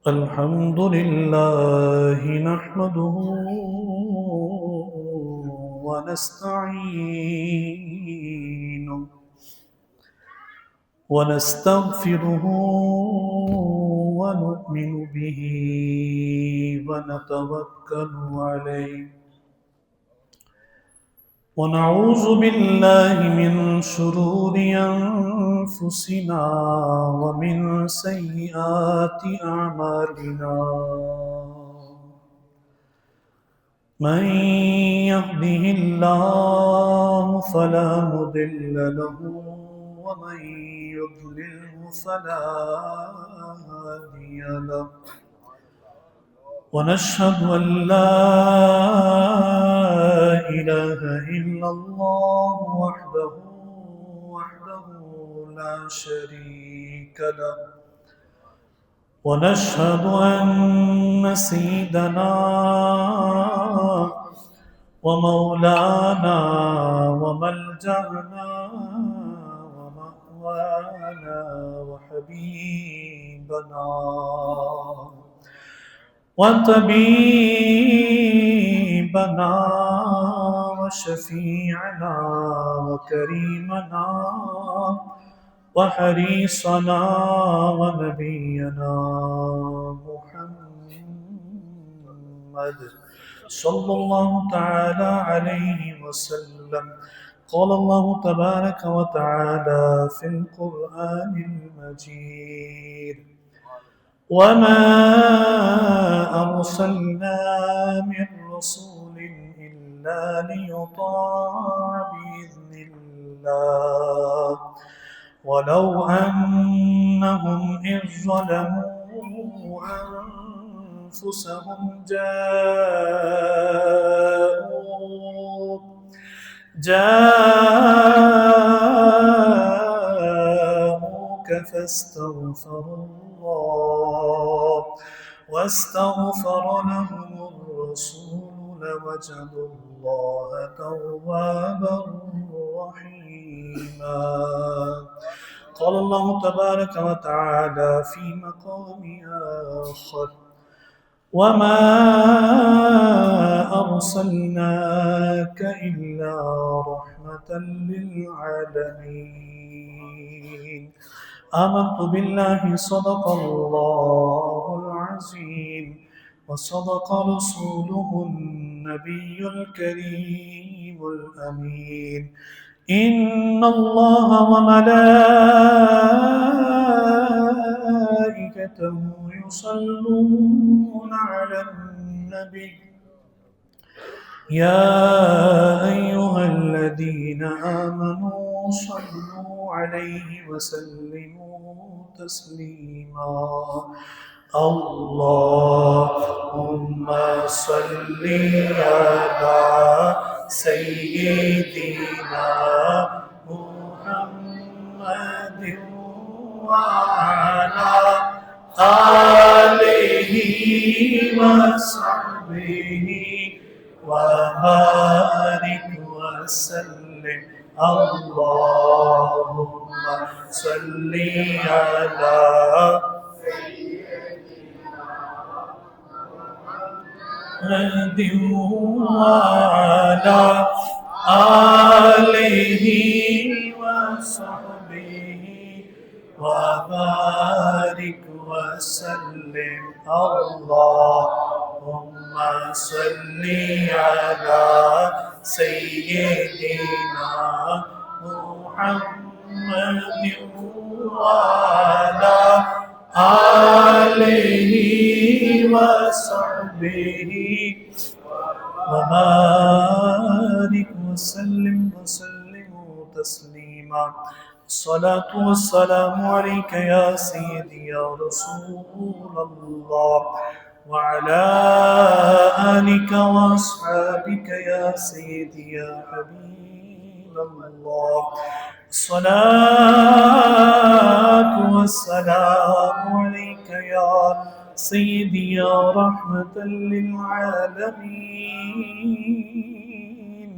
الحمد لله نحمده ونستعينه ونستغفره ونؤمن به ونتوكل عليه ونعوذ بالله من شرور أنفسنا ومن سيئات أعمالنا من يهده الله فلا مضل له ومن يضلله فلا هادي له ونشهد أن لا إله إلا الله وحده لا شريك له ونشهد أن سيدنا ومولانا وملجأنا ومأوانا وحبيبنا وطبيبنا وشفيعنا وكريمنا وحريصنا ونبينا محمد صلى الله تعالى عليه وسلم. قال الله تبارك وتعالى في القرآن المجيد: وما أرسلنا من رسول إلا ليطاع بإذن الله ولو أنهم إذ ظلموا أنفسهم جاءوك فاستغفروا واستغفر لهم الرسول لوجدوا الله توابا رحيما. قال الله تبارك وتعالى في مقام آخر: وما أرسلناك إلا رحمة للعالمين. آمنت بالله صدق الله العظيم وصدق رسوله النبي الكريم الأمين. إن الله وملائكته يصلون على النبي يا أيها الذين آمنوا صلوا عليه وسلموا تسليما. اللهم صل على سيدنا محمد وعلى آله وصحبه وبارك وسلم. اللهم صل على محمد وعلى آله وصحبه وبارك وسلم. اللهم صل على سيدنا محمد وعلى آله وصحبه وبارك وسلم تسليما. الصلاة والسلام عليك يا سيدي يا رسول الله وعلى آلك وأصحابك يا سيدي يا حبيب الله. الصلاة والسلام عليك يا سيدي يا رحمة للعالمين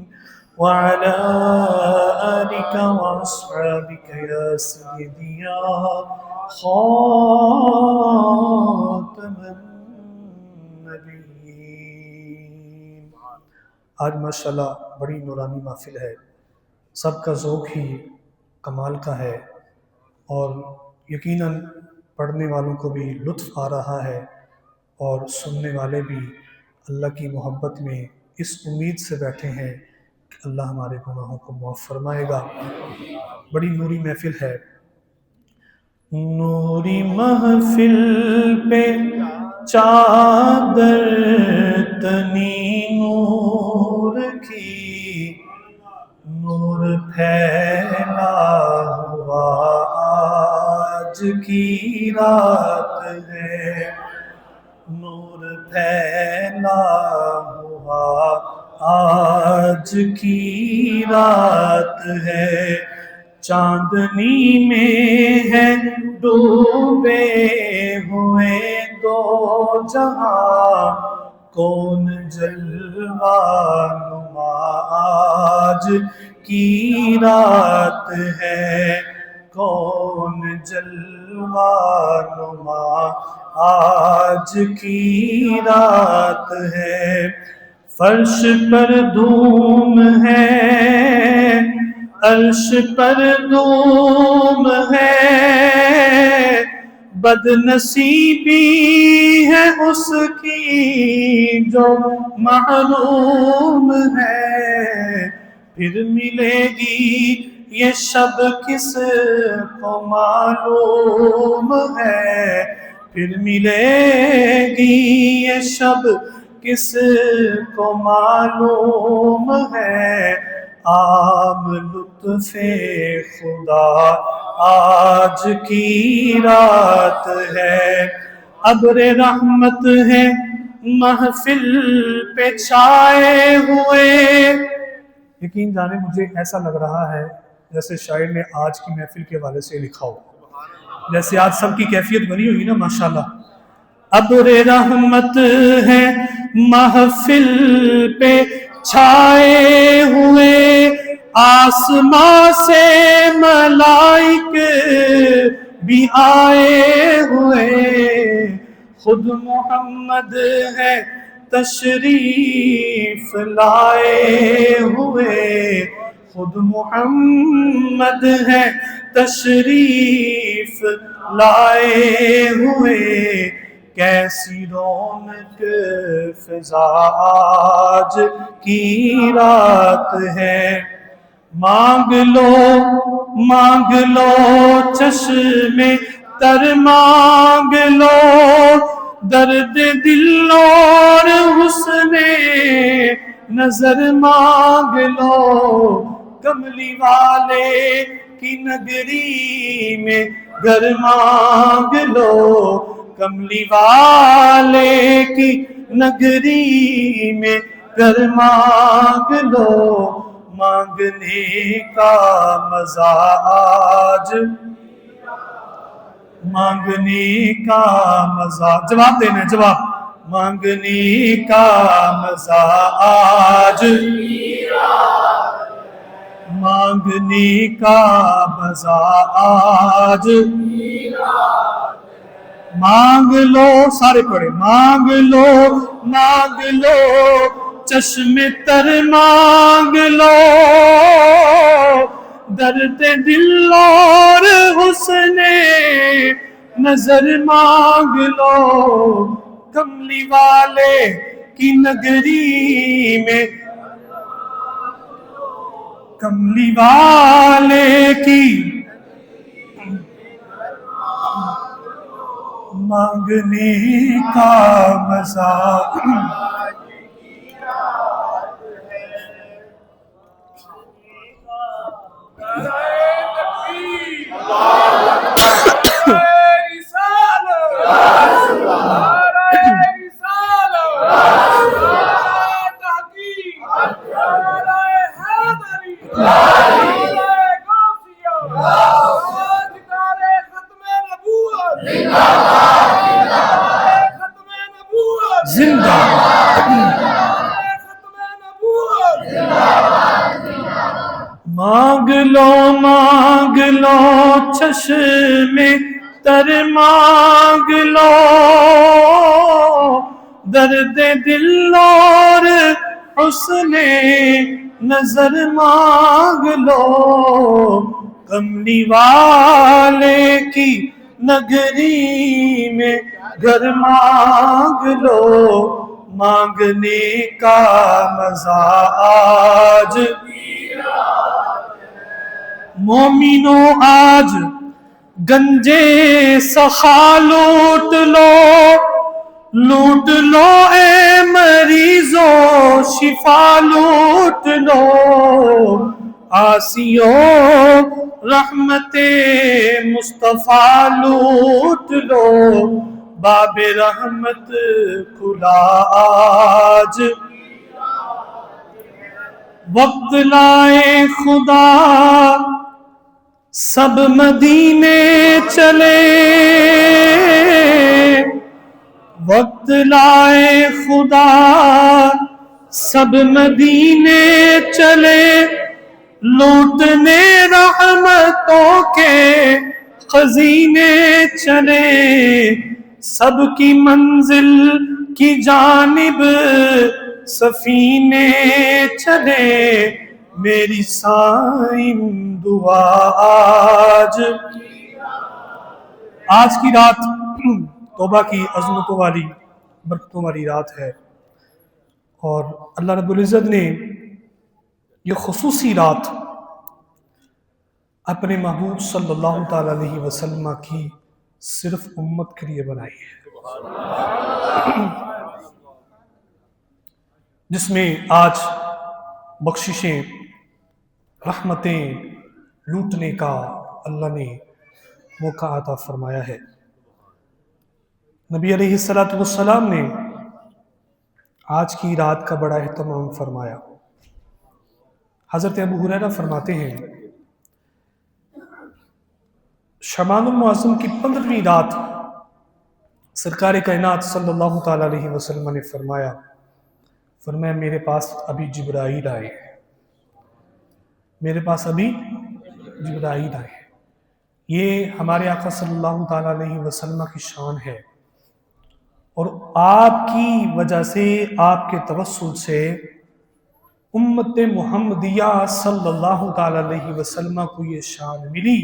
وعلى آلك وأصحابك يا سيدي يا خاتم النبيين. آج ماشاءاللہ بڑی نورانی محفل ہے، سب کا ذوق ہی کمال کا ہے، اور یقیناً پڑھنے والوں کو بھی لطف آ رہا ہے، اور سننے والے بھی اللہ کی محبت میں اس امید سے بیٹھے ہیں کہ اللہ ہمارے گناہوں کو معاف فرمائے گا. بڑی نوری محفل ہے. نوری محفل پہ چادر تنی نور کی، نور پھیلا ہوا آج کی رات ہے، نور پھیلا ہوا آج کی رات ہے. چاندنی میں ہے ڈوبے ہوئے دو جہاں، کون جلوہ نما آج کی رات ہے، کون جلوہ نما آج کی رات ہے. فرش پر دھوم ہے، عرش پر دھوم ہے، بد نصیبی ہے اس کی جو محروم ہے. پھر ملے گی یہ شب کس کو معلوم ہے، پھر ملے گی یہ شب کس کو معلوم ہے. عام لطف خدا آج کی رات ہے، ابر رحمت ہے محفل پہ چھائے ہوئے. یقین جانے مجھے ایسا لگ رہا ہے جیسے شاعر نے آج کی محفل کے حوالے سے لکھا ہو، جیسے آج سب کی کیفیت بنی ہوئی نا ماشاءاللہ. ابر رحمت ہے محفل پہ چھائے ہوئے، آسمان سے ملائک بھی آئے ہوئے. خود محمد ہے تشریف لائے ہوئے، خود محمد ہے تشریف لائے ہوئے. کیسی رونق فضا آج کی رات ہے. مانگ لو چشم تر مانگ لو، درد دل اور حسن نظر مانگ لو. کملی والے کی نگری میں گھر مانگ لو، کملی والے کی نگری میں گھر مانگ لو. مانگنے کا مزہ آج، مانگنے کا مزہ، جواب دینا ہے جواب. مانگنے کا مزہ آج، مانگنے کا مزہ آج. مانگ لو، سارے پڑھے. مانگ لو چشم تر مانگ لو، درد دل اور حسن نظر مانگ لو. کملی والے کی نگری میں، کملی والے کی مانگنے کا مزہ. زندہ مانگ لو چشم تر مانگ لو، درد دل اور حسن نظر مانگ لو، کملی والے کی نگری میں گھر مانگ لو، مانگنے کا مزہ آج مومنوں آج گنجے سخا لوٹ لو، لوٹ لو اے مریضوں شفا لوٹ لو، آسیوں رحمت مصطفیٰ لوٹ لو، باب رحمت کھلا آج، وقت لائے خدا سب مدینے چلے، وقت لائے خدا سب مدینے چلے، لوٹنے رحمتوں کے خزینے چلے، سب کی منزل کی جانب سفینے چلے، میری سائن دعا آج کی رات توبہ کی عظمتوں والی برکتوں والی رات ہے، اور اللہ رب العزت نے یہ خصوصی رات اپنے محبوب صلی اللہ تعالی علیہ وسلم کی صرف امت کے لیے بنائی ہے، جس میں آج بخششیں رحمتیں لوٹنے کا اللہ نے موقع عطا فرمایا ہے۔ نبی علیہ السلام نے آج کی رات کا بڑا اہتمام فرمایا۔ حضرت ابو ہریرہ فرماتے ہیں شعبان المعظم کی 15ویں رات سرکار کائنات صلی اللہ تعالی علیہ وسلم نے فرمایا میرے پاس ابھی جبرائیل آئے ہیں، میرے پاس ابھی جبرائیل آئے ہیں۔ یہ ہمارے آقا صلی اللہ تعالی علیہ وسلم کی شان ہے، اور آپ کی وجہ سے، آپ کے توسل سے امت محمدیہ صلی اللہ تعالی علیہ وسلم کو یہ شان ملی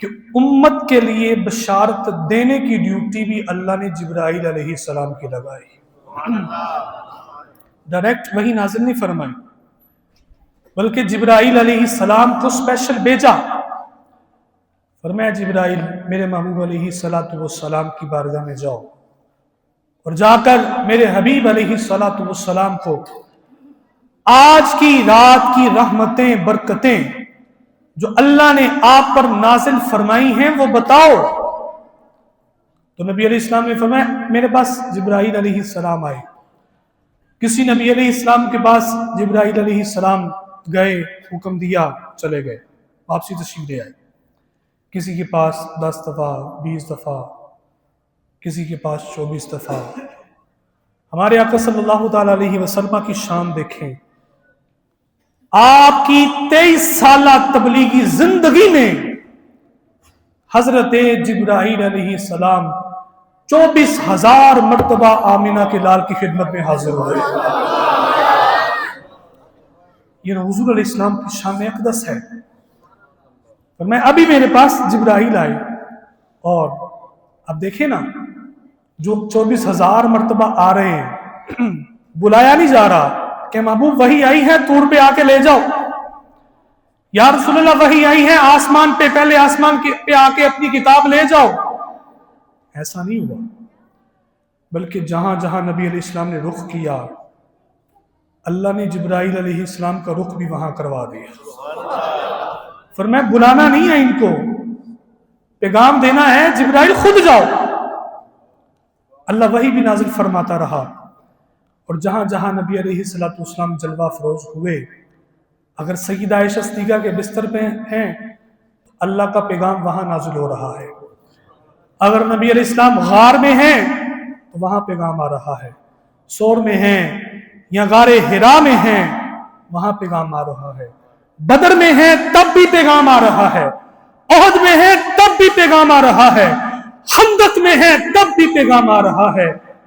کہ امت کے لیے بشارت دینے کی ڈیوٹی بھی اللہ نے جبرائیل علیہ السلام کی لگائی۔ ڈائریکٹ وہی نازل نہیں فرمائی، بلکہ جبرائیل علیہ السلام کو اسپیشل بھیجا، فرمایا جبرائیل میرے محبوب علیہ السلام کی بارگاہ میں جاؤ، اور جا کر میرے حبیب علیہ السلام کو آج کی رات کی رحمتیں برکتیں جو اللہ نے آپ پر نازل فرمائی ہیں وہ بتاؤ۔ تو نبی علیہ السلام نے فرمایا میرے پاس جبرائیل علیہ السلام آئے۔ کسی نبی علیہ السلام کے پاس جبرائیل علیہ السلام گئے، حکم دیا، چلے گئے، واپسی تشریف لے آئے۔ کسی کے پاس 10 دفعہ، 20 دفعہ، کسی کے پاس 24 دفعہ۔ ہمارے آقا صلی اللہ تعالی علیہ وسلم کی شان دیکھیں، آپ کی 23 سالہ تبلیغی زندگی میں حضرت جبرائیل علیہ السلام 24,000 مرتبہ آمینہ کے لال کی خدمت میں حاضر ہوئے۔ یہ حضور علیہ السلام کی شان اقدس ہے۔ فرمایا ابھی میرے پاس جبرائیل آئے، اور اب دیکھیں نا، جو 24,000 مرتبہ آ رہے ہیں، بلایا نہیں جا رہا کہ محبوب وحی آئی ہے طور پہ آ کے لے جاؤ، یا رسول اللہ وحی آئی ہے آسمان پہ، پہلے آسمان پہ آ کے اپنی کتاب لے جاؤ، ایسا نہیں ہوا، بلکہ جہاں جہاں نبی علیہ السلام نے رخ کیا، اللہ نے جبرائیل علیہ السلام کا رخ بھی وہاں کروا دیا۔ فرمایا بلانا نہیں ہے ان کو، پیغام دینا ہے، جبرائیل خود جاؤ۔ اللہ وحی بھی نازل فرماتا رہا، اور جہاں جہاں نبی علیہ السلام جلوہ فروز ہوئے، اگر سیدہ عائشہ صدیقہ کے بستر پہ ہیں تو اللہ کا پیغام وہاں نازل ہو رہا ہے، اگر نبی علیہ السلام غار میں ہیں تو وہاں پیغام آ رہا ہے، سور میں ہیں یا غار حرا میں ہیں وہاں پیغام آ رہا ہے، بدر میں ہیں تب بھی پیغام آ رہا ہے، احد میں ہیں تب بھی پیغام آ رہا ہے، خندق میں ہیں تب بھی پیغام آ رہا ہے،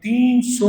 300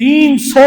300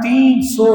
300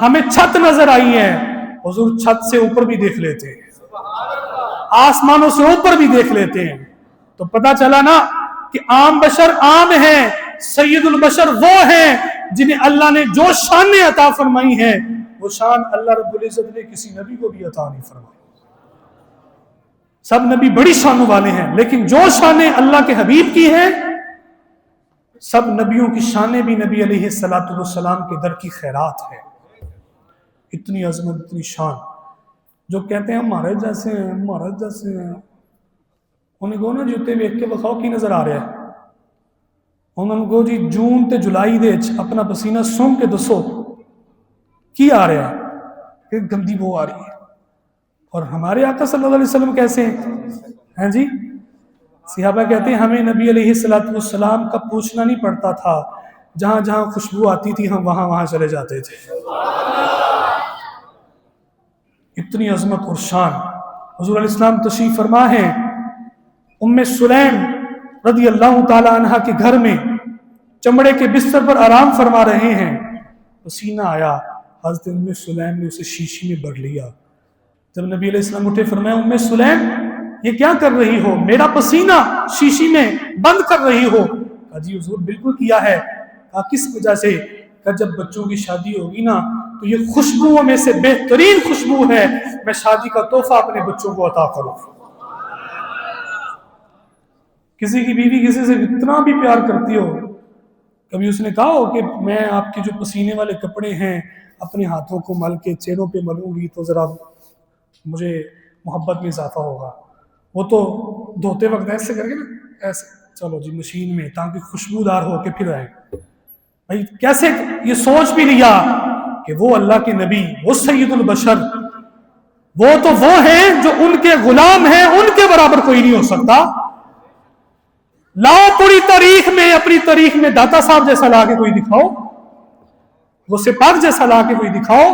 ہمیں چھت نظر آئی ہے، حضور چھت سے اوپر بھی دیکھ لیتے ہیں، آسمانوں سے اوپر بھی دیکھ لیتے ہیں. تو پتہ چلا نا کہ عام بشر عام ہیں، سید البشر وہ ہیں جنہیں اللہ نے جو شانیں عطا فرمائی ہیں وہ شان اللہ رب العزت نے کسی نبی کو بھی عطا نہیں فرمائی. سب نبی بڑی شانوں والے ہیں، لیکن جو شانیں اللہ کے حبیب کی ہیں، سب نبیوں کی شانیں بھی نبی علیہ السلام کے در کی خیرات ہے. اتنی عظمت، اتنی شان. جو کہتے ہیں ہمارے جیسے ہیں، ہمارے جیسے ہیں، انہیں کو نا جوتے ویک کے بخاؤ کی نظر آ رہا ہے. انہوں کو جی جون تے جولائی دے اپنا پسینہ سونگ کے دسو کی آ رہا ہے، پھر گندی بو آ رہی ہے. اور ہمارے آقا صلی اللہ علیہ وسلم کیسے ہیں جی؟ صحابہ کہتے ہیں ہمیں نبی علیہ السلام کا پوچھنا نہیں پڑتا تھا، جہاں جہاں خوشبو آتی تھی ہم وہاں وہاں چلے جاتے تھے. اتنی عظمت اور شان. حضور علیہ السلام تشریف فرما ہے، ام سلیم رضی اللہ تعالی عنہ کے گھر میں چمڑے کے بستر پر آرام فرما رہے ہیں. پسینہ آیا، حضرت ام سلیم نے اسے شیشی میں بھر لیا. جب نبی علیہ السلام اٹھے فرمایا ام سلیم یہ کیا کر رہی ہو؟ میرا پسینہ شیشی میں بند کر رہی ہو. کہا جی حضور بالکل کیا ہے. کہا کس وجہ سے؟ کہ جب بچوں کی شادی ہوگی نا تو یہ خوشبوؤں میں سے بہترین خوشبو ہے، میں شادی کا تحفہ اپنے بچوں کو عطا کروں. کسی کی بیوی کسی سے اتنا بھی پیار کرتی ہو، کبھی اس نے کہا ہو کہ میں آپ کے جو پسینے والے کپڑے ہیں اپنے ہاتھوں کو مل کے چہروں پہ ملوں گی تو ذرا مجھے محبت میں اضافہ ہوگا؟ وہ تو دھوتے وقت ایسے کر کے نا ایسے، چلو جی مشین میں، تاکہ خوشبودار ہو کے پھر آئے. بھائی کیسے یہ سوچ بھی لیا کہ وہ اللہ کے نبی، وہ سید البشر، وہ تو وہ ہیں جو ان کے غلام ہیں، ان کے برابر کوئی نہیں ہو سکتا. لاؤ پوری تاریخ میں، اپنی تاریخ میں داتا صاحب جیسا لا کے کوئی دکھاؤ، غوث پاک جیسا لا کے کوئی دکھاؤ،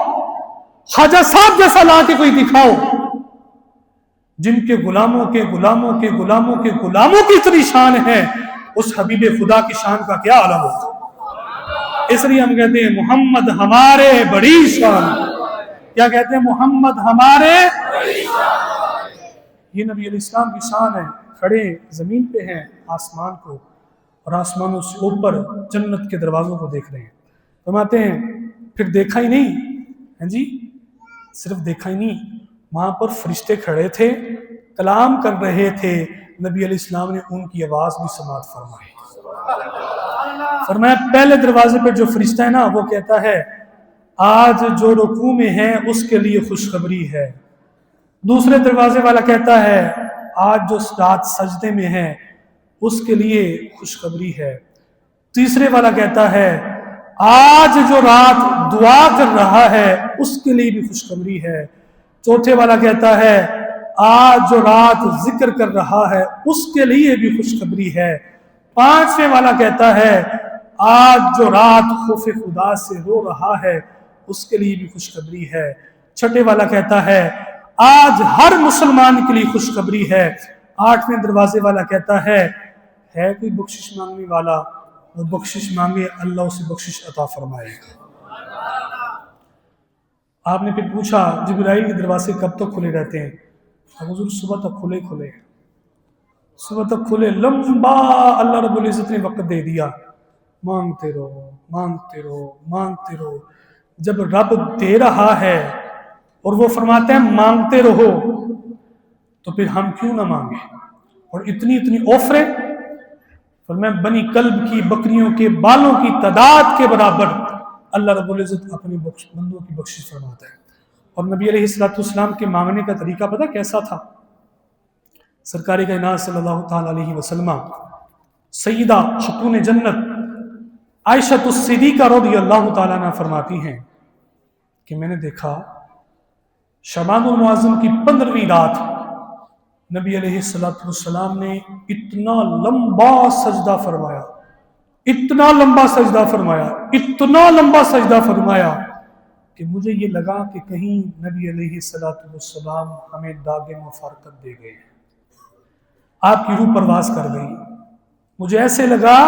خواجہ صاحب جیسا لا کے کوئی دکھاؤ، جن کے غلاموں کے غلاموں کے غلاموں کے غلاموں کی اتنی شان ہے. اس حبیب خدا کی شان کا کیا عالم ہوتا. اس لیے ہم کہتے ہیں محمد ہمارے بڑی شان. کیا کہتے ہیں؟ محمد ہمارے بڑی شان. یہ نبی علیہ السلام کی شان ہے. کھڑے زمین پہ ہیں آسمان کو، اور آسمانوں سے اوپر جنت کے دروازوں کو دیکھ رہے ہیں. فرماتے ہیں پھر دیکھا ہی نہیں ہیں جی، صرف دیکھا ہی نہیں، وہاں پر فرشتے کھڑے تھے، کلام کر رہے تھے. نبی علیہ السلام نے ان کی آواز بھی سماعت فرمائی. فرمایا پہلے دروازے پہ جو فرشتہ ہے نا وہ کہتا ہے آج جو رکوع میں ہے اس کے لیے خوشخبری ہے. دوسرے دروازے والا کہتا ہے آج جو رات سجدے میں ہے اس کے لیے خوشخبری ہے. تیسرے والا کہتا ہے آج جو رات دعا کر رہا ہے اس کے لیے بھی خوشخبری ہے. چوتھے والا کہتا ہے آج جو رات ذکر کر رہا ہے اس کے لیے بھی خوشخبری ہے. پانچویں والا کہتا ہے آج جو رات خوف خدا سے رو رہا ہے اس کے لیے بھی خوشخبری ہے. چھٹے والا کہتا ہے آج ہر مسلمان کے لیے خوشخبری ہے. آٹھویں دروازے والا کہتا ہے کوئی بخشش مانگنے والا؟ وہ بخشش مانگے اللہ اسے بخشش عطا فرمائے گا. آپ نے پھر پوچھا جبرائیل کے دروازے کب تک کھلے رہتے ہیں؟ حضور صبح تک کھلے صبح تک کھلے. لمبا اللہ رب العزت نے وقت دے دیا، مانگتے رہو مانگتے رہو مانگتے رہو. جب رب دے رہا ہے اور وہ فرماتے ہیں مانگتے رہو تو پھر ہم کیوں نہ مانگیں؟ اور اتنی اتنی آفریں، فرمایا بنی کلب کی بکریوں کے بالوں کی تعداد کے برابر اللہ رب العزت اپنے بندوں کی بخشش فرماتا ہے. اور نبی علیہ السلام کے مانگنے کا طریقہ پتہ کیسا تھا؟ سرکار کائنات صلی اللہ تعالی علیہ وسلم سیدہ خاتون جنت عائشہ الصدیقہ رضی اللہ تعالیٰ عنہ فرماتی ہیں کہ میں نے دیکھا شعبان المعظم کی 15ویں رات نبی علیہ السلام نے اتنا لمبا سجدہ فرمایا، اتنا لمبا سجدہ فرمایا، اتنا لمبا سجدہ فرمایا کہ مجھے یہ لگا کہ کہیں نبی علیہ السلام ہمیں داغ مفارقت دے گئے، آپ کی روح پرواز کر گئی. مجھے ایسے لگا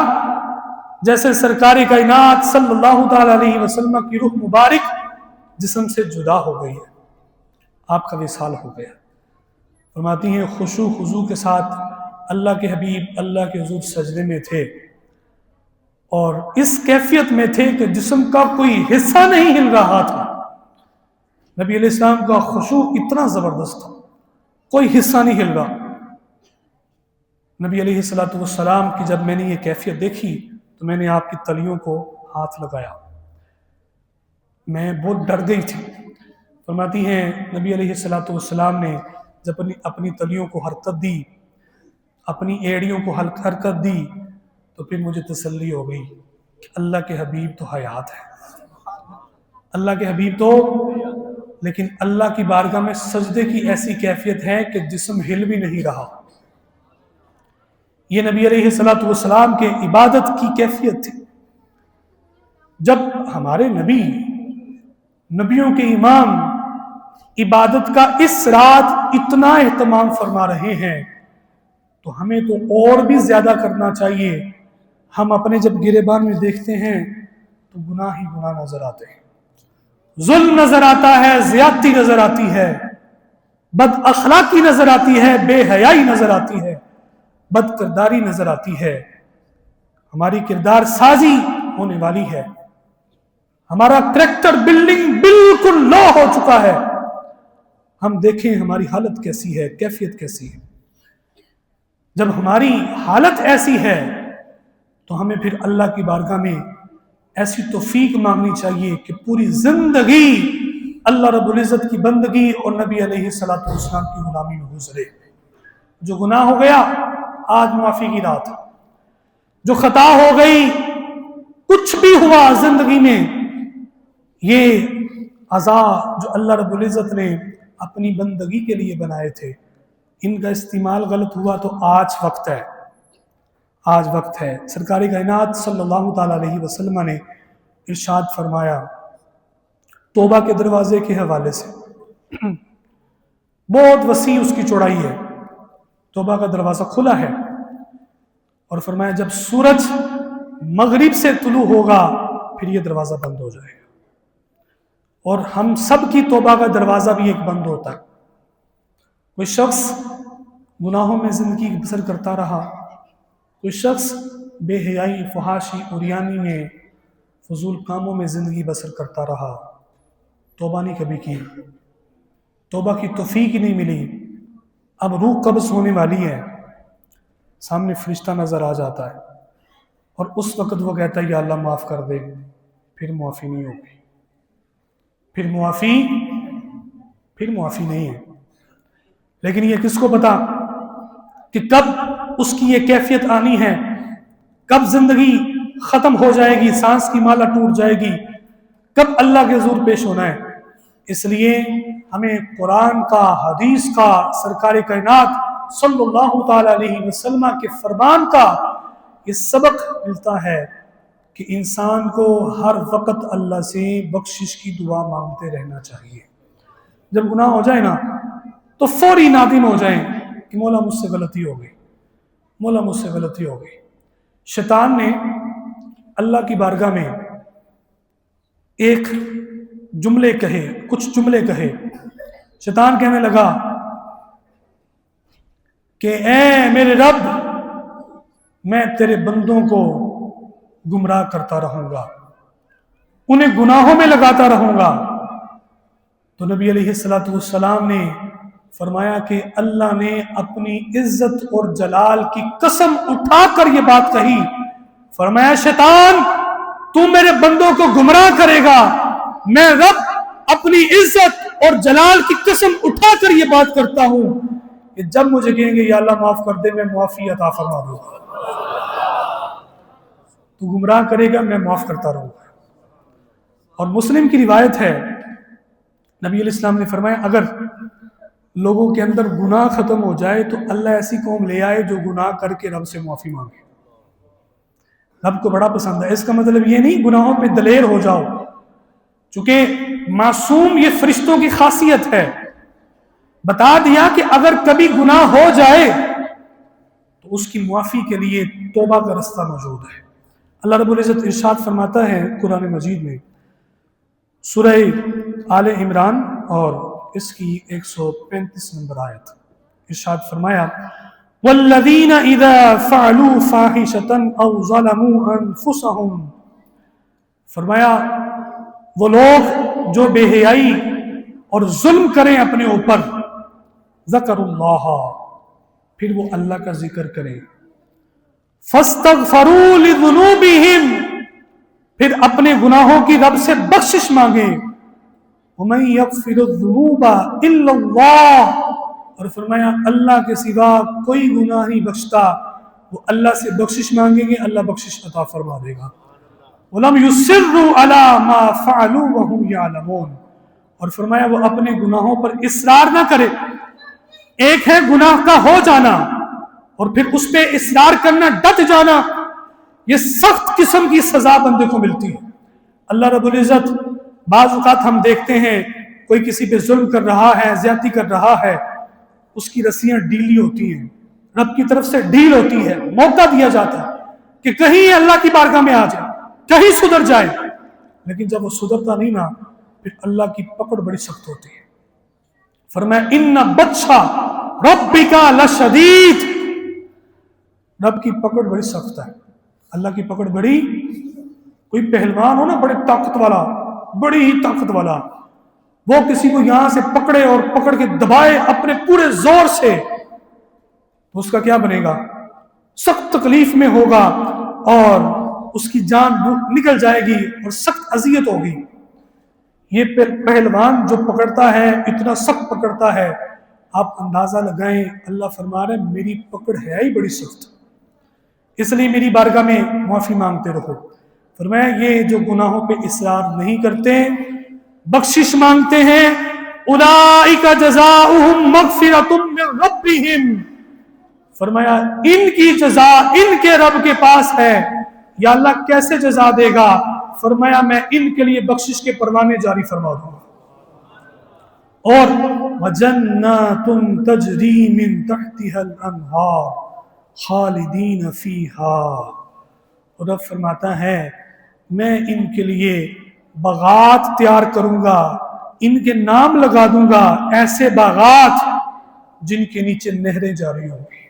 جیسے سرکار کائنات صلی اللہ تعالی علیہ وسلم کی روح مبارک جسم سے جدا ہو گئی ہے، آپ کا وصال ہو گیا۔ فرماتی ہیں خشوع خضوع کے ساتھ اللہ کے حبیب اللہ کے حضور سجدے میں تھے، اور اس کیفیت میں تھے کہ جسم کا کوئی حصہ نہیں ہل رہا تھا۔ نبی علیہ السلام کا خشوع اتنا زبردست تھا، کوئی حصہ نہیں ہل رہا۔ نبی علیہ السلام کی جب میں نے یہ کیفیت دیکھی تو میں نے آپ کی تلیوں کو ہاتھ لگایا، میں بہت ڈر گئی تھی۔ فرماتی ہیں نبی علیہ السلام نے جب اپنی تلیوں کو حرکت دی، اپنی ایڑیوں کو حرکت دی، تو پھر مجھے تسلی ہو گئی کہ اللہ کے حبیب تو حیات ہے، اللہ کے حبیب تو، لیکن اللہ کی بارگاہ میں سجدے کی ایسی کیفیت ہے کہ جسم ہل بھی نہیں رہا۔ یہ نبی علیہ السلام کے عبادت کی کیفیت تھی۔ جب ہمارے نبی، نبیوں کے امام عبادت کا اس رات اتنا اہتمام فرما رہے ہیں تو ہمیں تو اور بھی زیادہ کرنا چاہیے۔ ہم اپنے جب گریبان میں دیکھتے ہیں تو گناہ ہی گناہ نظر آتے ہیں، ظلم نظر آتا ہے، زیادتی نظر آتی ہے، بد اخلاقی نظر آتی ہے، بے حیائی نظر آتی ہے، بد کرداری نظر آتی ہے، ہماری کردار سازی ہونے والی ہے، ہمارا کریکٹر بلڈنگ بالکل لو ہو چکا ہے۔ ہم دیکھیں ہماری حالت کیسی ہے، کیفیت کیسی ہے۔ جب ہماری حالت ایسی ہے تو ہمیں پھر اللہ کی بارگاہ میں ایسی توفیق مانگنی چاہیے کہ پوری زندگی اللہ رب العزت کی بندگی اور نبی علیہ السلام کی غلامی میں گزرے۔ جو گناہ ہو گیا آج معافی کی رات، جو خطا ہو گئی، کچھ بھی ہوا زندگی میں، یہ عزا جو اللہ رب العزت نے اپنی بندگی کے لیے بنائے تھے، ان کا استعمال غلط ہوا تو آج وقت ہے، آج وقت ہے۔ سرکار کائنات صلی اللہ تعالیٰ علیہ وسلم نے ارشاد فرمایا توبہ کے دروازے کے حوالے سے، بہت وسیع اس کی چوڑائی ہے، توبہ کا دروازہ کھلا ہے، اور فرمایا جب سورج مغرب سے طلوع ہوگا پھر یہ دروازہ بند ہو جائے گا۔ اور ہم سب کی توبہ کا دروازہ بھی ایک بند ہوتا ہے۔ کوئی شخص گناہوں میں زندگی بسر کرتا رہا، کوئی شخص بے حیائی، فحاشی، عریانی میں، فضول کاموں میں زندگی بسر کرتا رہا، توبہ نہیں کبھی کی، توبہ کی توفیق نہیں ملی۔ اب روح قبض ہونے والی ہے، سامنے فرشتہ نظر آ جاتا ہے، اور اس وقت وہ کہتا ہے یا اللہ معاف کر دے، پھر معافی نہیں ہوگی، پھر معافی نہیں ہے۔ لیکن یہ کس کو پتا کہ کب اس کی یہ کیفیت آنی ہے، کب زندگی ختم ہو جائے گی، سانس کی مالا ٹوٹ جائے گی، کب اللہ کے حضور پیش ہونا ہے۔ اس لیے ہمیں قرآن کا، حدیث کا، سرکار کائنات صلی اللہ تعالی علیہ وسلم کے فرمان کا یہ سبق ملتا ہے کہ انسان کو ہر وقت اللہ سے بخشش کی دعا مانگتے رہنا چاہیے۔ جب گناہ ہو جائے نا تو فوری نادم ہو جائیں کہ مولا مجھ سے غلطی ہو گئی، مولا مجھ سے غلطی ہو گئی۔ شیطان نے اللہ کی بارگاہ میں ایک جملے کہے، کچھ جملے کہے۔ شیطان کہنے لگا کہ اے میرے رب، میں تیرے بندوں کو گمراہ کرتا رہوں گا، انہیں گناہوں میں لگاتا رہوں گا۔ تو نبی علیہ السلام نے فرمایا کہ اللہ نے اپنی عزت اور جلال کی قسم اٹھا کر یہ بات کہی، فرمایا شیطان تو میرے بندوں کو گمراہ کرے گا، میں رب اپنی عزت اور جلال کی قسم اٹھا کر یہ بات کرتا ہوں کہ جب مجھے کہیں گے یا اللہ معاف کر دے، میں معافی عطا فرما دوں گا۔ تو گمراہ کرے گا، میں معاف کرتا رہوں گا۔ اور مسلم کی روایت ہے، نبی علیہ السلام نے فرمایا اگر لوگوں کے اندر گناہ ختم ہو جائے تو اللہ ایسی قوم لے آئے جو گناہ کر کے رب سے معافی مانگے۔ رب کو بڑا پسند ہے۔ اس کا مطلب یہ نہیں گناہوں پہ دلیر ہو جاؤ، چونکہ معصوم یہ فرشتوں کی خاصیت ہے۔ بتا دیا کہ اگر کبھی گناہ ہو جائے تو اس کی معافی کے لیے توبہ کا رستہ موجود ہے۔ اللہ رب العزت ارشاد فرماتا ہے قرآن مجید میں، سورہ آل عمران اور اس کی 135 نمبر آیت، ارشاد فرمایا والذین اذا فعلوا فاحشۃ او ظلموا انفسهم، فرمایا وہ لوگ جو بے حیائی اور ظلم کریں اپنے اوپر، ذکر اللہ، پھر وہ اللہ کا ذکر کریں، فاستغفروا لذنوبہم، پھر اپنے گناہوں کی رب سے بخشش مانگیں، ومن یغفر الذنوب الا اللہ، اور فرمایا اللہ کے سوا کوئی گناہ نہیں بخشتا، وہ اللہ سے بخشش مانگیں گے اللہ بخشش عطا فرما دے گا، وَلَمْ يُصِرُّوا عَلَى مَا فَعَلُوا وَهُمْ يَعْلَمُونَ، اور فرمایا وہ اپنے گناہوں پر اصرار نہ کرے۔ ایک ہے گناہ کا ہو جانا اور پھر اس پہ اصرار کرنا، ڈٹ جانا، یہ سخت قسم کی سزا بندے کو ملتی ہے۔ اللہ رب العزت بعض اوقات ہم دیکھتے ہیں کوئی کسی پہ ظلم کر رہا ہے، زیادتی کر رہا ہے، اس کی رسیاں ڈھیلی ہوتی ہیں، رب کی طرف سے ڈھیل ہوتی ہے، موقع دیا جاتا ہے کہ کہیں اللہ کی بارگاہ میں آ جائے، کہیں سدھر جائے، لیکن جب وہ سدھرتا نہیں نا، پھر اللہ کی پکڑ بڑی سخت ہوتی ہے۔ فرمایا ان بطشا ربک لشدید، رب کی پکڑ بڑی سخت ہے، اللہ کی پکڑ بڑی، کوئی پہلوان ہو نا بڑے طاقت والا، بڑی ہی طاقت والا، وہ کسی کو یہاں سے پکڑے اور پکڑ کے دبائے اپنے پورے زور سے، تو اس کا کیا بنے گا؟ سخت تکلیف میں ہوگا اور اس کی جان نکل جائے گی اور سخت اذیت ہوگی۔ یہ پہلوان جو پکڑتا ہے اتنا سخت پکڑتا ہے، آپ اندازہ لگائیں، اللہ فرما رہے ہیں میری پکڑ ہے ہی بڑی سخت، اس لیے میری بارگاہ میں معافی مانگتے رہو۔ فرمایا یہ جو گناہوں پہ اصرار نہیں کرتے، بخشش مانگتے ہیں، اولئک جزاؤہم مغفرۃ من ربہم، فرمایا ان کی جزا ان کے رب کے پاس ہے۔ یا اللہ کیسے جزا دے گا؟ فرمایا میں ان کے لیے بخشش کے پروانے جاری فرما دوں گا، اور وَجَنَّاتٌ تَجْرِي مِن تَحْتِهَا الْأَنْهَارُ خَالِدِينَ فِيهَا، اور رب فرماتا ہے میں ان کے لیے باغات تیار کروں گا، ان کے نام لگا دوں گا، ایسے باغات جن کے نیچے نہریں جاری ہوں گی۔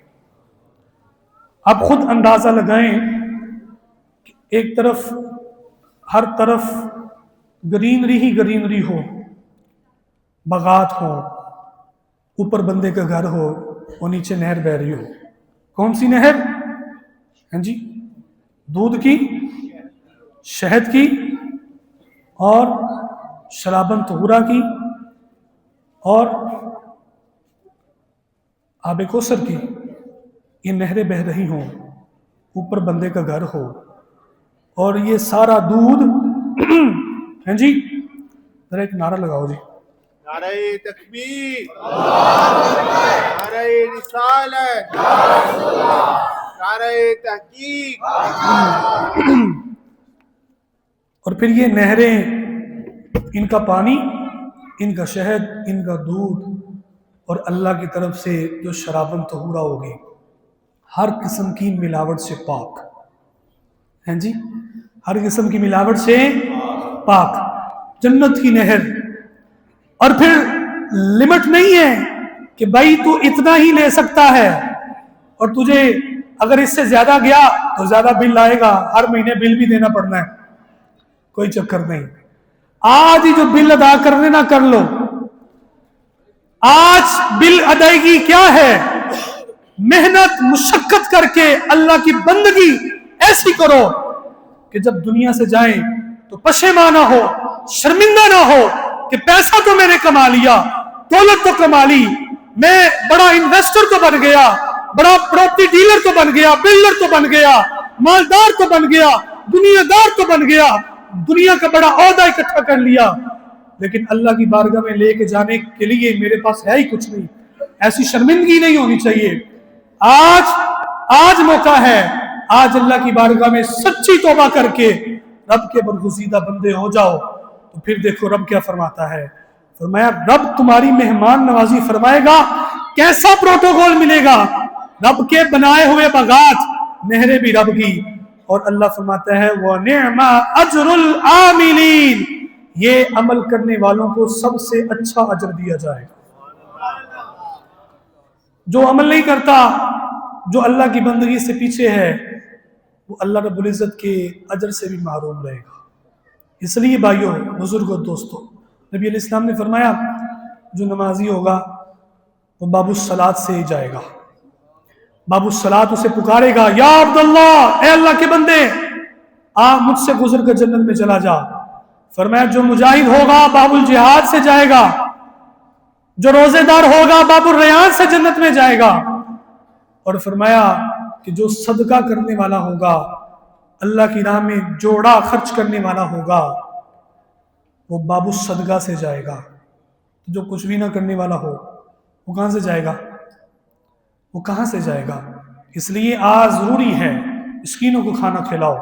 آپ خود اندازہ لگائیں کہ ایک طرف ہر طرف گرینری ہی گرینری ہو، باغات ہو، اوپر بندے کا گھر ہو اور نیچے نہر بہ رہی ہو، کون سی نہر؟ ہاں جی، دودھ کی، شہد کی اور شرابن طہورا کی اور آب کوثر کی، یہ نہریں بہ رہی ہوں، اوپر بندے کا گھر ہو، اور یہ سارا دودھ ہاں جی، ذرا ایک نعرہ لگاؤ جی، نعرہ تکبیر، نعرہ رسالت، نعرہ تحقیق، اور پھر یہ نہریں، ان کا پانی، ان کا شہد، ان کا دودھ، اور اللہ کی طرف سے جو شرابن طہورا ہوگی، ہر قسم کی ملاوٹ سے پاک، ہیں جی، ہر قسم کی ملاوٹ سے پاک، جنت کی نہر۔ اور پھر لمٹ نہیں ہے کہ بھائی تو اتنا ہی لے سکتا ہے، اور تجھے اگر اس سے زیادہ گیا تو زیادہ بل آئے گا، ہر مہینے بل بھی دینا پڑنا ہے، کوئی چکر نہیں، آج ہی جو بل ادا کرنے نہ کر لو۔ آج بل ادائیگی کیا ہے؟ محنت مشقت کر کے اللہ کی بندگی ایسی کرو کہ جب دنیا سے جائیں تو پشیمانہ ہو، شرمندہ نہ ہو کہ پیسہ تو میں نے کما لیا، دولت تو کما لی، میں بڑا انویسٹر تو بن گیا، بڑا پراپرٹی ڈیلر تو بن گیا، بلڈر تو بن گیا، مالدار تو بن گیا، دنیا دار تو بن گیا، دنیا کا بڑا عہدہ اکٹھا کر لیا، لیکن اللہ کی بارگاہ میں لے کے جانے کے لیے میرے پاس ہے ہی کچھ نہیں۔ ایسی شرمندگی نہیں ہونی چاہیے۔ آج موقع ہے، آج اللہ کی بارگاہ میں سچی توبہ کر کے رب کے برگزیدہ بندے ہو جاؤ، تو پھر دیکھو رب کیا فرماتا ہے۔ فرمایا رب تمہاری مہمان نوازی فرمائے گا، کیسا پروٹوکول ملے گا؟ رب کے بنائے ہوئے باغات، نہریں بھی رب کی، اور اللہ فرماتا ہے وَنِعْمَ أَجْرُ الْعَامِلِينَ، یہ عمل کرنے والوں کو سب سے اچھا اجر دیا جائے گا۔ جو عمل نہیں کرتا، جو اللہ کی بندگی سے پیچھے ہے، وہ اللہ رب العزت کے اجر سے بھی محروم رہے گا۔ اس لیے بھائیوں، بزرگوں، دوستوں، نبی علیہ السلام نے فرمایا جو نمازی ہوگا وہ باب الصلاۃ سے ہی جائے گا۔ باب الصلاۃ اسے پکارے گا، یا عبداللہ، اے اللہ کے بندے، آپ مجھ سے گزر کر جنت میں چلا جا۔ فرمایا جو مجاہد ہوگا باب الجہاد سے جائے گا، جو روزے دار ہوگا باب الریان سے جنت میں جائے گا۔ اور فرمایا کہ جو صدقہ کرنے والا ہوگا، اللہ کی راہ میں جوڑا خرچ کرنے والا ہوگا، وہ باب الصدقہ سے جائے گا۔ جو کچھ بھی نہ کرنے والا ہو وہ کہاں سے جائے گا؟ وہ کہاں سے جائے گا؟ اس لیے آج ضروری ہے مسکینوں کو کھانا کھلاؤ،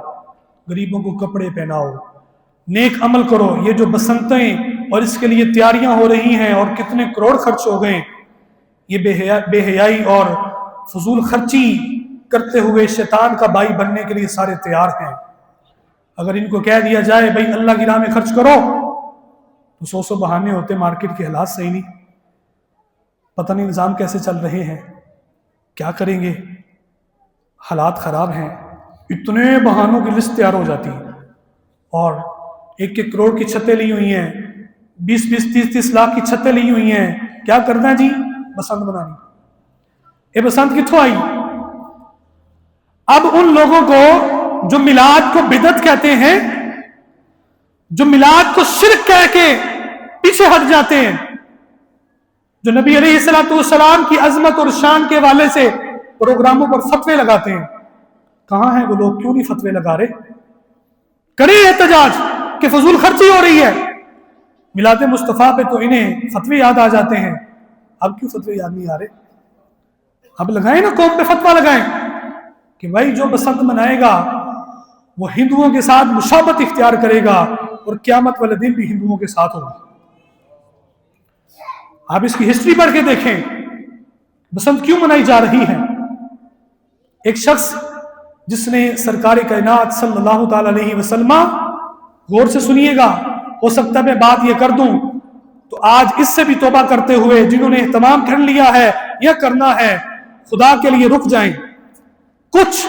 غریبوں کو کپڑے پہناؤ، نیک عمل کرو۔ یہ جو بسنتیں اور اس کے لیے تیاریاں ہو رہی ہیں اور کتنے کروڑ خرچ ہو گئے، یہ بے حیائی اور فضول خرچی کرتے ہوئے شیطان کا بھائی بننے کے لیے سارے تیار ہیں۔ اگر ان کو کہہ دیا جائے بھائی اللہ کی راہ میں خرچ کرو تو سو بہانے ہوتے، مارکیٹ کے حالات صحیح نہیں، پتہ نہیں نظام کیسے چل رہے ہیں، کیا کریں گے، حالات خراب ہیں، اتنے بہانوں کی لسٹ تیار ہو جاتی ہے۔ اور 1 کروڑ کی چھتیں لی ہوئی ہیں، 20 30 لاکھ کی چھتیں لی ہوئی ہیں، کیا کرنا ہے جی؟ بسنت بنانی۔ یہ بسنت کتوں آئی؟ اب ان لوگوں کو جو میلاد کو بدعت کہتے ہیں، جو میلاد کو شرک کہہ کے پیچھے ہٹ جاتے ہیں، جو نبی علیہ السلام کی عظمت اور شان کے حوالے سے پروگراموں پر فتوے لگاتے ہیں، کہاں ہیں وہ لوگ؟ کیوں نہیں فتوے لگا رہے؟ کریں احتجاج کہ فضول خرچی ہو رہی ہے۔ میلاد مصطفیٰ پہ تو انہیں فتوے یاد آ جاتے ہیں، اب کیوں فتوے یاد نہیں آ رہے؟ اب لگائیں نا، قوم پہ فتویٰ لگائیں کہ بھائی جو بسنت منائے گا وہ ہندوؤں کے ساتھ مشابہت اختیار کرے گا اور قیامت والے دن بھی ہندوؤں کے ساتھ ہوگا۔ آپ اس کی ہسٹری پڑھ کے دیکھیں بسنت کیوں منائی جا رہی ہے۔ ایک شخص جس نے سرکار کائنات صلی اللہ تعالی علیہ وسلم، غور سے سنیے گا، ہو سکتا ہے میں بات یہ کر دوں تو آج اس سے بھی توبہ کرتے ہوئے جنہوں نے اہتمام کر لیا ہے یا کرنا ہے، خدا کے لیے رک جائیں۔ کچھ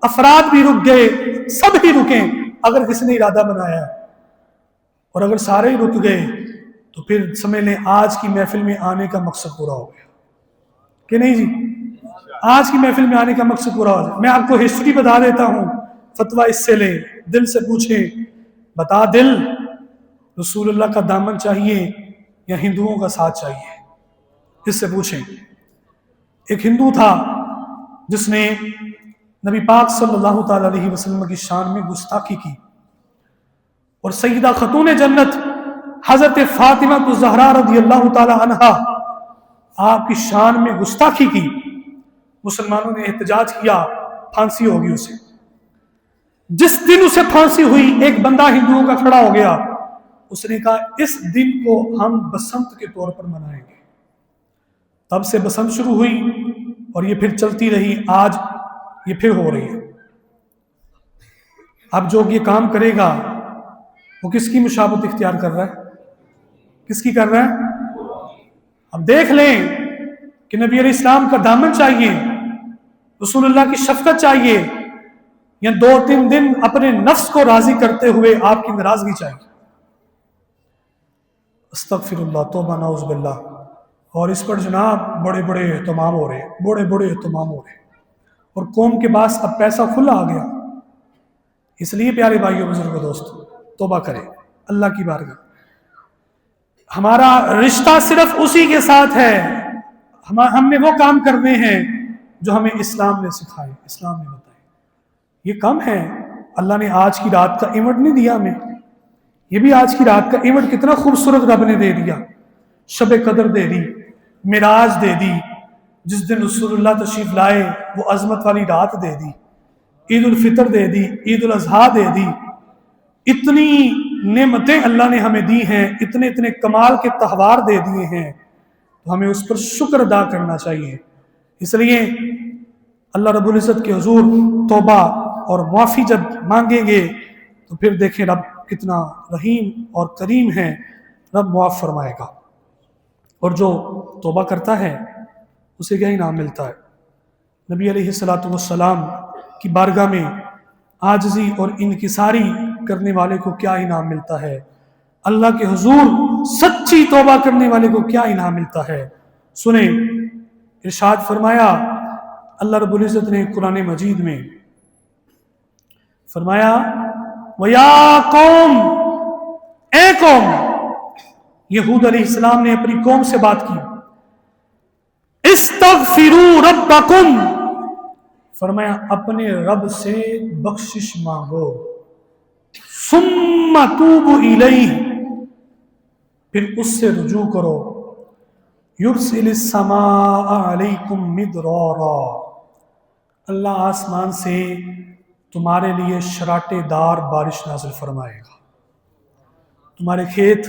افراد بھی رک گئے، سب ہی رکیں اگر کسی نے ارادہ بنایا، اور اگر سارے ہی رک گئے تو پھر سمجھ لیں آج کی محفل میں آنے کا مقصد پورا ہو گیا کہ نہیں جی؟ آج کی محفل میں آنے کا مقصد پورا ہو جائے۔ میں آپ کو ہسٹری بتا دیتا ہوں، فتویٰ اس سے لیں، دل سے پوچھیں، بتا دل رسول اللہ کا دامن چاہیے یا ہندوؤں کا ساتھ چاہیے؟ اس سے پوچھیں۔ ایک ہندو تھا جس نے نبی پاک صلی اللہ تعالی علیہ وسلم کی شان میں گستاخی کی، اور سیدہ خاتون جنت حضرت فاطمہ الزہرا رضی اللہ تعالی عنہا آپ کی شان میں گستاخی کی۔ مسلمانوں نے احتجاج کیا، پھانسی ہوگی اسے۔ جس دن اسے پھانسی ہوئی ایک بندہ ہندوؤں کا کھڑا ہو گیا، اس نے کہا اس دن کو ہم بسنت کے طور پر منائیں گے۔ تب سے بسنت شروع ہوئی اور یہ پھر چلتی رہی، آج یہ پھر ہو رہی ہے۔ اب جو یہ کام کرے گا وہ کس کی مشابہت اختیار کر رہا ہے؟ کس کی کر رہا ہے؟ اب دیکھ لیں کہ نبی علیہ السلام کا دامن چاہیے، رسول اللہ کی شفقت چاہیے، یا 2-3 دن اپنے نفس کو راضی کرتے ہوئے آپ کی ناراضگی چاہیے۔ استغفر اللہ، توبہ نعوذ باللہ۔ اور اس پر جناب بڑے بڑے اہتمام ہو رہے ہیں، بڑے اہتمام ہو رہے ہیں، اور قوم کے پاس اب پیسہ کھلا آ گیا۔ اس لیے پیارے بھائیوں، بزرگوں، دوستوں، توبہ کریں اللہ کی بارگاہ۔ ہمارا رشتہ صرف اسی کے ساتھ ہے، ہم نے وہ کام کرنے ہیں جو ہمیں اسلام نے سکھائے، اسلام نے بتائے۔ یہ کم ہے، اللہ نے آج کی رات کا ایونٹ نہیں دیا ہمیں، یہ بھی آج کی رات کا ایونٹ کتنا خوبصورت رب نے دے دیا۔ شب قدر دے دی، معراج دے دی، جس دن رسول اللہ تشریف لائے وہ عظمت والی رات دے دی، عید الفطر دے دی، عید الاضحیٰ دے دی۔ اتنی نعمتیں اللہ نے ہمیں دی ہیں، اتنے کمال کے تہوار دے دیے ہیں، تو ہمیں اس پر شکر ادا کرنا چاہیے۔ اس لیے اللہ رب العزت کے حضور توبہ اور معافی جب مانگیں گے تو پھر دیکھیں رب کتنا رحیم اور کریم ہے، رب معاف فرمائے گا۔ اور جو توبہ کرتا ہے اسے کیا انعام ملتا ہے؟ نبی علیہ السلام کی بارگاہ میں عاجزی اور انکساری کرنے والے کو کیا انعام ملتا ہے؟ اللہ کے حضور سچی توبہ کرنے والے کو کیا انعام ملتا ہے؟ سنیں، ارشاد فرمایا اللہ رب العزت نے قرآن مجید میں، فرمایا وَيَا قَوْمِ، اے قوم۔ یہود علیہ السلام نے اپنی قوم سے بات کی، استغفروا ربکم، فرمایا اپنے رب سے بخشش مانگو، ثم توبوا الیہ، پھر اس سے رجوع کرو، یرسل السماء علیکم مدرارا، اللہ آسمان سے تمہارے لیے شراٹے دار بارش نازل فرمائے گا، تمہارے کھیت،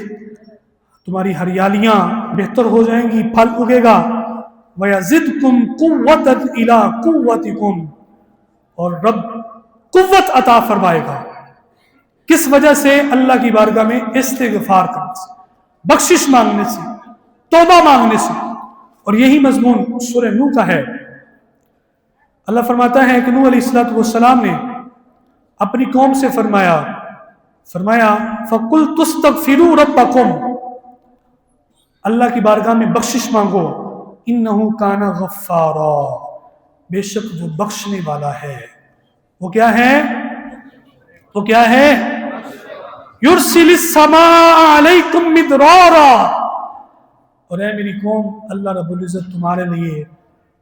تمہاری ہریالیاں بہتر ہو جائیں گی، پھل اگے گا، وَيَزِدْكُمْ قُوَّةً إِلَىٰ قُوَّتِكُمْ، اور رب قوت عطا فرمائے گا۔ کس وجہ سے؟ اللہ کی بارگاہ میں استغفار کرنے سے، بخشش مانگنے سے، توبہ مانگنے سے۔ اور یہی مضمون سورہ نوح کا ہے۔ اللہ فرماتا ہے کہ نوح علیہ السلام نے اپنی قوم سے فرمایا فَقُلْتُ اسْتَغْفِرُوا رَبَّكُمْ، اللہ کی بارگاہ میں بخشش مانگو، انہو کان غفارا، بے شک وہ بخشنے والا ہے۔ وہ کیا ہے؟ وہ کیا ہے؟ یرسل السماء علیکم مدرارا، اور اے میری قوم، اللہ رب العزت تمہارے لیے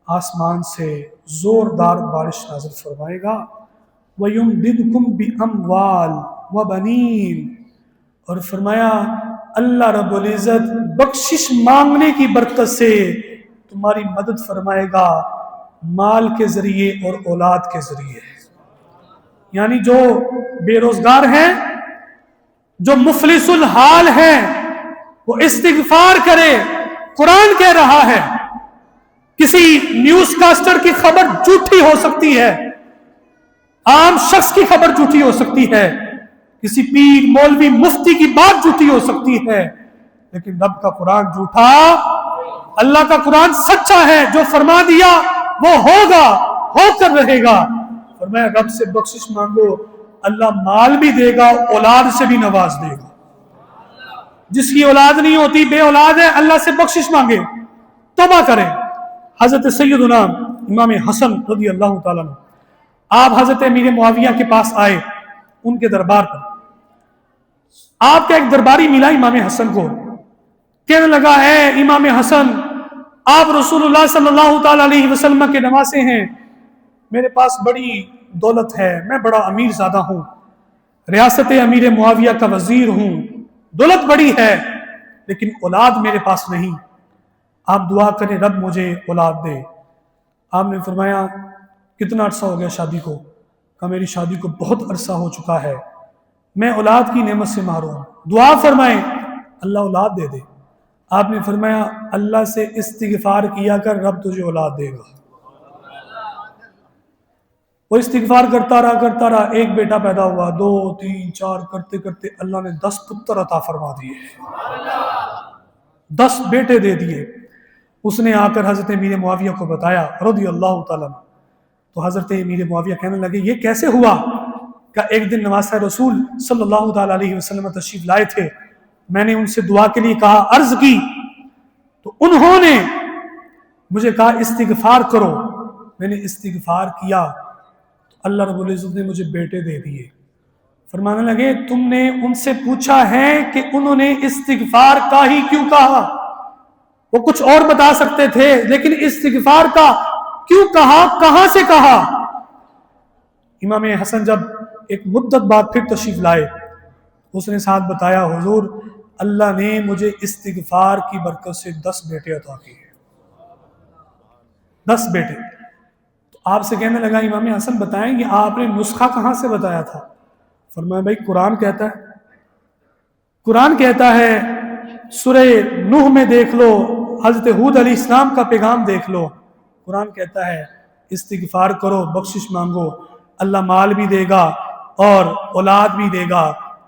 آسمان سے زوردار بارش نازل فرمائے گا، وَيُمْدِدْكُمْ بِأَمْوَالٍ وَبَنِينَ، اور فرمایا اللہ رب العزت بخشش مانگنے کی برکت سے تمہاری مدد فرمائے گا، مال کے ذریعے اور اولاد کے ذریعے۔ یعنی جو بے روزگار ہیں، جو مفلس الحال ہیں، وہ استغفار کرے۔ قرآن کہہ رہا ہے کسی نیوز کاسٹر کی خبر جھوٹی ہو سکتی ہے، عام شخص کی خبر جھوٹی ہو سکتی ہے، کسی پیر مولوی مفتی کی بات جھوٹی ہو سکتی ہے، لیکن رب کا قرآن جھوٹا، اللہ کا قرآن سچا ہے، جو فرما دیا وہ ہوگا، ہو کر رہے گا۔ فرمایا رب سے بخشش مانگو، اللہ مال بھی دے گا، اولاد سے بھی نواز دے گا۔ جس کی اولاد نہیں ہوتی، بے اولاد ہے، اللہ سے بخشش مانگے، توبہ کریں۔ حضرت سیدنا امام حسن رضی اللہ تعالیٰ عنہ، آپ حضرت امیر معاویہ کے پاس آئے، ان کے دربار پر۔ آپ کا ایک درباری ملا امام حسن کو، کہنے لگا اے امام حسن، آپ رسول اللہ صلی اللہ تعالیٰ علیہ وسلم کے نواسے ہیں، میرے پاس بڑی دولت ہے، میں بڑا امیر زادہ ہوں، ریاست امیر معاویہ کا وزیر ہوں، دولت بڑی ہے، لیکن اولاد میرے پاس نہیں، آپ دعا کریں رب مجھے اولاد دے۔ آپ نے فرمایا کتنا عرصہ ہو گیا شادی کو؟ کہا میری شادی کو بہت عرصہ ہو چکا ہے، میں اولاد کی نعمت سے محروم، دعا فرمائیں اللہ اولاد دے دے۔ آپ نے فرمایا اللہ سے استغفار کیا کر، رب تجھے اولاد دے گا۔ وہ استغفار کرتا رہا، ایک بیٹا پیدا ہوا، 2 3 4 کرتے کرتے اللہ نے 10 پتر عطا فرما دیے، 10 بیٹے دے دیے۔ اس نے آ کر حضرت امیر معاویہ کو بتایا رضی اللہ تعالیٰ عنہ، تو حضرت امیر معاویہ کہنے لگے یہ کیسے ہوا؟ کہ ایک دن نواسہ رسول صلی اللہ تعالیٰ علیہ وسلم تشریف لائے تھے، میں نے ان سے دعا کے لیے کہا، عرض کی، تو انہوں نے مجھے کہا استغفار کرو، میں نے استغفار کیا تو اللہ رب العزت نے مجھے بیٹے دے دیے۔ فرمانے لگے تم نے ان سے پوچھا ہے کہ انہوں نے استغفار کا ہی کیوں کہا؟ وہ کچھ اور بتا سکتے تھے، لیکن استغفار کا کیوں کہا، کہاں سے کہا؟ امام حسن جب ایک مدت بعد پھر تشریف لائے، اس نے ساتھ بتایا حضور اللہ نے مجھے استغفار کی برکت سے 10 بیٹے عطا کیے، 10 بیٹے۔ تو آپ سے کہنے لگا امام حسن بتائیں یہ آپ نے نسخہ کہاں سے بتایا تھا؟ فرمایا بھائی قرآن کہتا ہے، قرآن کہتا ہے، سورہ نوح میں دیکھ لو، حضرت ہود علیہ السلام کا پیغام دیکھ لو، قرآن کہتا ہے استغفار کرو، بخشش مانگو، اللہ مال بھی دے گا اور اولاد بھی دے گا،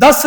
10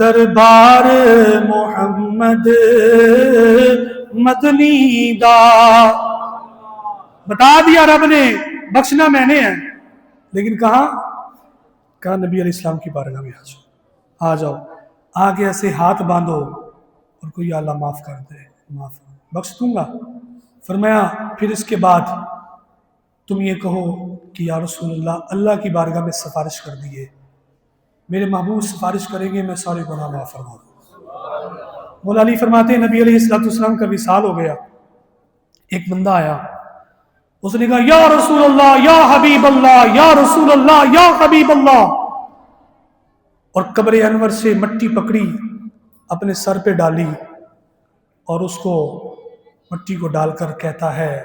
دربار محمد مدنی دا. بتا دیا رب نے بخشنا میں نے ہے، لیکن کہا نبی علیہ السلام کی بارگاہ میں آ جاؤ، آگے ایسے ہاتھ باندھو اور کوئی اللہ معاف کر دے، معاف بخش دوں گا. فرمایا پھر اس کے بعد تم یہ کہو کہ یا رسول اللہ کی بارگاہ میں سفارش کر دیے، میرے محبوب سفارش کریں گے میں سارے گناہ معاف فرما دوں. مولا علی فرماتے ہیں نبی علیہ السلام کا وصال ہو گیا. ایک بندہ آیا، اس نے کہا یا رسول اللہ یا حبیب اللہ، یا رسول اللہ یا حبیب اللہ، اور قبر انور سے مٹی پکڑی، اپنے سر پہ ڈالی اور اس کو مٹی کو ڈال کر کہتا ہے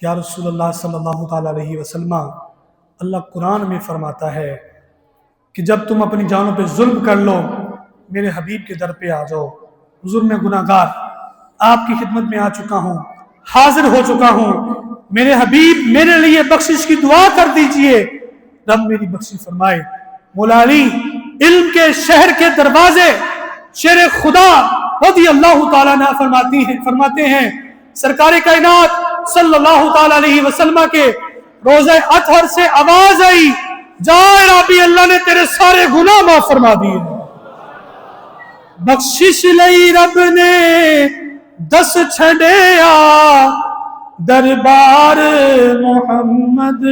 یا رسول اللہ صلی اللہ تعالیٰ علیہ وسلم، اللہ قرآن میں فرماتا ہے کہ جب تم اپنی جانوں پہ ظلم کر لو میرے حبیب کے در پہ آ جاؤ. حضور میں گناہ گار آپ کی خدمت میں آ چکا ہوں، حاضر ہو چکا ہوں، میرے حبیب میرے لیے بخشش کی دعا کر دیجئے، رب میری بخشش فرمائے. مولا علی علم کے شہر کے دروازے شیر خدا رضی اللہ تعالیٰ عنہ فرماتے ہیں سرکار کائنات صلی اللہ تعالیٰ علیہ وسلم کے روزہ اطہر سے آواز آئی، جا ربی اللہ نے تیرے سارے گناہ معاف فرما دیے. بخشش لئی رب نے دس چھڑیا دربار محمد.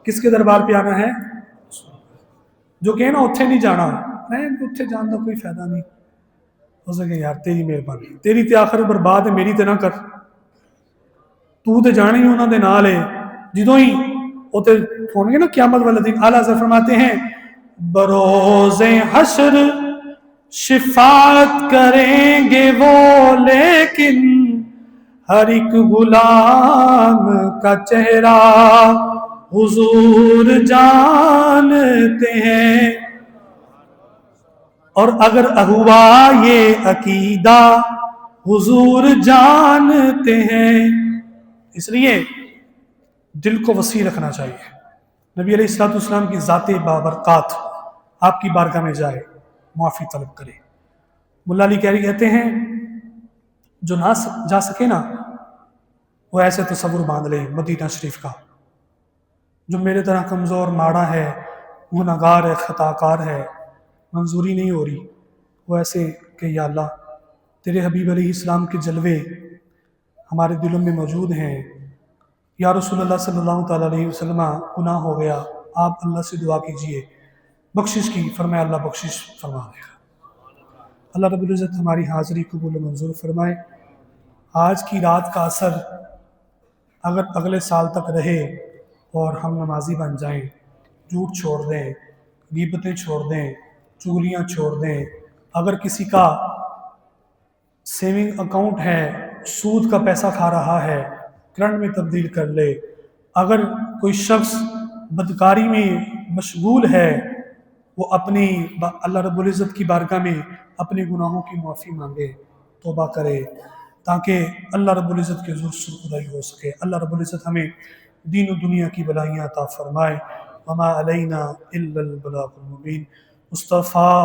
کس کے دربار پہ آنا ہے؟ جو کہنا اتھے نہیں جانا، نہیں اتھے جان کا کوئی فائدہ نہیں. ہو سکے یار تیری مہربانی، تیری تے آخر برباد ہے، میری تے نہ کر. تو تے جانے ہی انہوں دے نال ہے، جدوں ہی وہ تے ہونے گے نا قیامت والے دن. اعلیٰ حضرت فرماتے ہیں بروز حشر شفاعت کریں گے وہ، لیکن ہر ایک غلام کا چہرہ حضور جانتے ہیں. اور اگر ہوا یہ عقیدہ حضور جانتے ہیں. اس لیے دل کو وسیع رکھنا چاہیے. نبی علیہ السلام کی ذات بابرکات آپ کی بارگاہ میں جائے، معافی طلب کرے. مولا علی کہتے ہیں جو نہ جا سکے نا وہ ایسے تصور باندھ لے مدینہ شریف کا. جو میرے طرح کمزور ماڑا ہے، گناہ گار ہے، خطا کار ہے، منظوری نہیں ہو رہی، وہ ایسے کہ یا اللہ تیرے حبیب علیہ السلام کے جلوے ہمارے دلوں میں موجود ہیں. یا رسول اللہ صلی اللہ تعالیٰ علیہ وسلم گناہ ہو گیا، آپ اللہ سے دعا کیجئے بخشش کی. فرمایا اللہ بخشش فرما دے گا. اللہ رب العزت ہماری حاضری قبول و منظور فرمائے. آج کی رات کا اثر اگر اگلے سال تک رہے اور ہم نمازی بن جائیں، جھوٹ چھوڑ دیں، غیبتیں چھوڑ دیں، چغلیاں چھوڑ دیں، اگر کسی کا سیونگ اکاؤنٹ ہے سود کا پیسہ کھا رہا ہے کرنٹ میں تبدیل کر لے، اگر کوئی شخص بدکاری میں مشغول ہے وہ اپنی اللہ رب العزت کی بارگاہ میں اپنے گناہوں کی معافی مانگے، توبہ کرے، تاکہ اللہ رب العزت کے حضور سرخدائی ہو سکے. اللہ رب العزت ہمیں دین و دنیا کی بلائیاں عطا فرمائے. وما علینا الا البلاغ المبین. مصطفیٰ